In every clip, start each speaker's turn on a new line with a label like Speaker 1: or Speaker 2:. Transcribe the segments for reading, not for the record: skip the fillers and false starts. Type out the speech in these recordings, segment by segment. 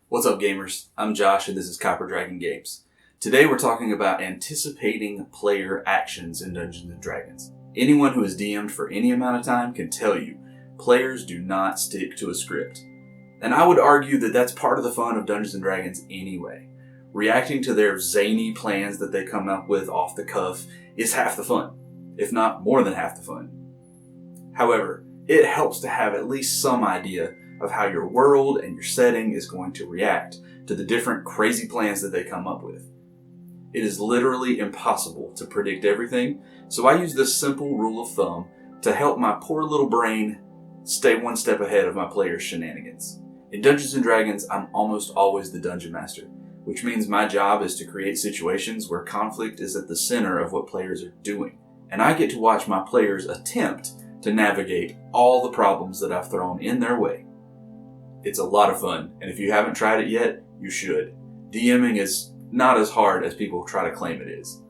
Speaker 1: What's up, gamers? I'm Josh and this is Copper Dragon Games. Today we're talking about anticipating player actions in Dungeons & Dragons. Anyone who has DM'd for any amount of time can tell you, players do not stick to a script. And I would argue that that's part of the fun of Dungeons & Dragons anyway. Reacting to their zany plans that they come up with off the cuff is half the fun, if not more than half the fun. However, it helps to have at least some idea of how your world and your setting is going to react to the different crazy plans that they come up with. It is literally impossible to predict everything, so I use this simple rule of thumb to help my poor little brain stay one step ahead of my players' shenanigans. In Dungeons & Dragons, I'm almost always the Dungeon Master, which means my job is to create situations where conflict is at the center of what players are doing, and I get to watch my players attempt to navigate all the problems that I've thrown in their way. It's a lot of fun, and if you haven't tried it yet, you should. DMing is not as hard as people try to claim it is.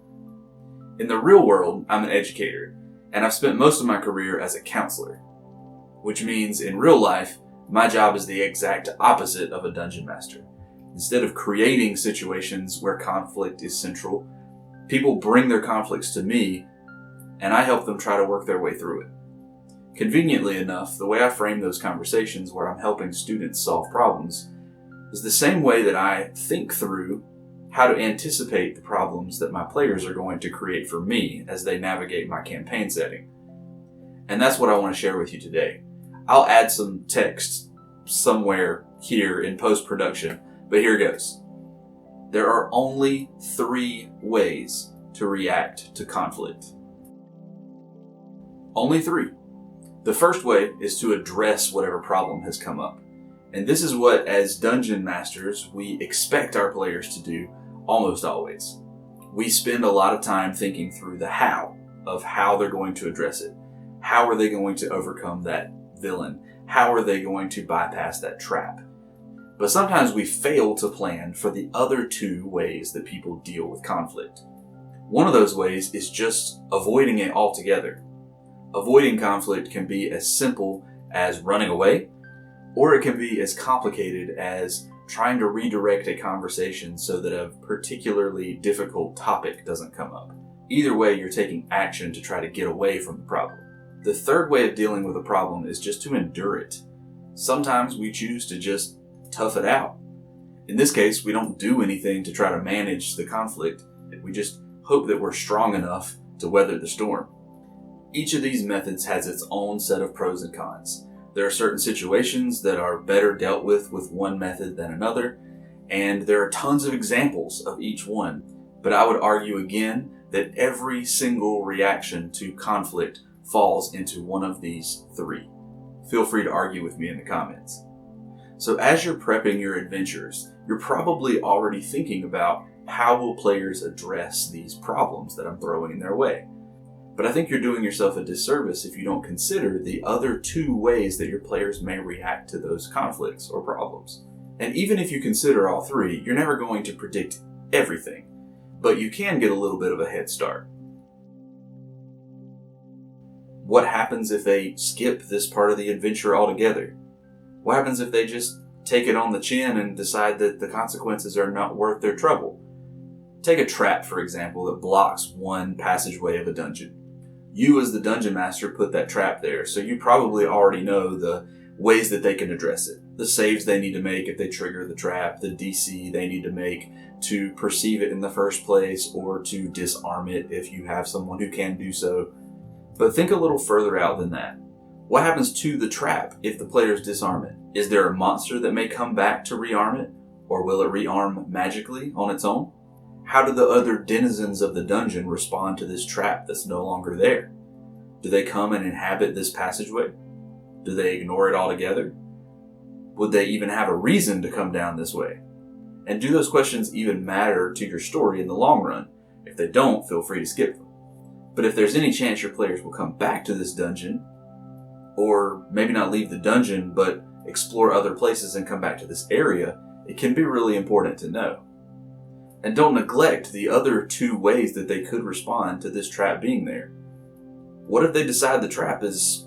Speaker 1: In the real world, I'm an educator, and I've spent most of my career as a counselor, which means in real life, my job is the exact opposite of a dungeon master. Instead of creating situations where conflict is central, people bring their conflicts to me, and I help them try to work their way through it. Conveniently enough, the way I frame those conversations where I'm helping students solve problems is the same way that I think through how to anticipate the problems that my players are going to create for me as they navigate my campaign setting. And that's what I want to share with you today. I'll add some text somewhere here in post-production, but here goes. There are only 3 ways to react to conflict. Only 3. The first way is to address whatever problem has come up. And this is what, as dungeon masters, we expect our players to do almost always. We spend a lot of time thinking through the how of how they're going to address it. How are they going to overcome that villain? How are they going to bypass that trap? But sometimes we fail to plan for the other 2 ways that people deal with conflict. One of those ways is just avoiding it altogether. Avoiding conflict can be as simple as running away, or it can be as complicated as trying to redirect a conversation so that a particularly difficult topic doesn't come up. Either way, you're taking action to try to get away from the problem. The third way of dealing with a problem is just to endure it. Sometimes we choose to just tough it out. In this case, we don't do anything to try to manage the conflict. We just hope that we're strong enough to weather the storm. Each of these methods has its own set of pros and cons. There are certain situations that are better dealt with one method than another, and there are tons of examples of each one. But I would argue again that every single reaction to conflict falls into one of these 3. Feel free to argue with me in the comments. So as you're prepping your adventures, you're probably already thinking about how will players address these problems that I'm throwing in their way. But I think you're doing yourself a disservice if you don't consider the other 2 ways that your players may react to those conflicts or problems. And even if you consider all 3, you're never going to predict everything, but you can get a little bit of a head start. What happens if they skip this part of the adventure altogether? What happens if they just take it on the chin and decide that the consequences are not worth their trouble? Take a trap, for example, that blocks one passageway of a dungeon. You as the dungeon master put that trap there, so you probably already know the ways that they can address it. The saves they need to make if they trigger the trap, the DC they need to make to perceive it in the first place, or to disarm it if you have someone who can do so. But think a little further out than that. What happens to the trap if the players disarm it? Is there a monster that may come back to rearm it? Or will it rearm magically on its own? How do the other denizens of the dungeon respond to this trap that's no longer there? Do they come and inhabit this passageway? Do they ignore it altogether? Would they even have a reason to come down this way? And do those questions even matter to your story in the long run? If they don't, feel free to skip them. But if there's any chance your players will come back to this dungeon, or maybe not leave the dungeon, but explore other places and come back to this area, it can be really important to know. And don't neglect the other 2 ways that they could respond to this trap being there. What if they decide the trap is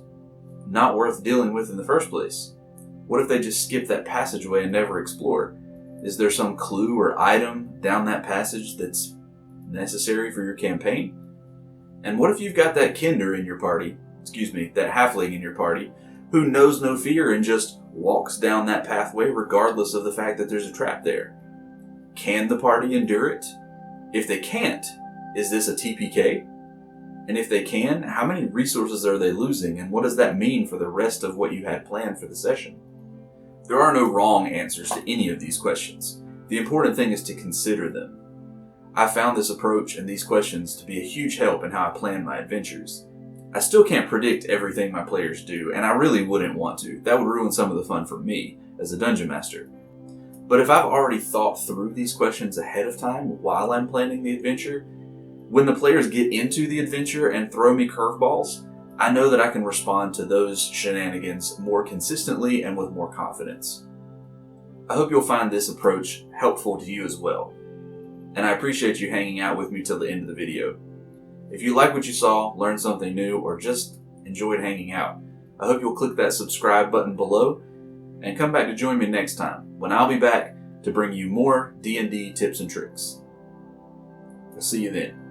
Speaker 1: not worth dealing with in the first place? What if they just skip that passageway and never explore? Is there some clue or item down that passage that's necessary for your campaign? And what if you've got that Kinder in your party, that halfling in your party, who knows no fear and just walks down that pathway regardless of the fact that there's a trap there? Can the party endure it? If they can't, is this a TPK? And if they can, how many resources are they losing, and what does that mean for the rest of what you had planned for the session? There are no wrong answers to any of these questions. The important thing is to consider them. I found this approach and these questions to be a huge help in how I plan my adventures. I still can't predict everything my players do, and I really wouldn't want to. That would ruin some of the fun for me as a dungeon master. But if I've already thought through these questions ahead of time while I'm planning the adventure, when the players get into the adventure and throw me curveballs, I know that I can respond to those shenanigans more consistently and with more confidence. I hope you'll find this approach helpful to you as well. And I appreciate you hanging out with me till the end of the video. If you like what you saw, learned something new, or just enjoyed hanging out, I hope you'll click that subscribe button below and come back to join me next time when I'll be back to bring you more D&D tips and tricks. I'll see you then.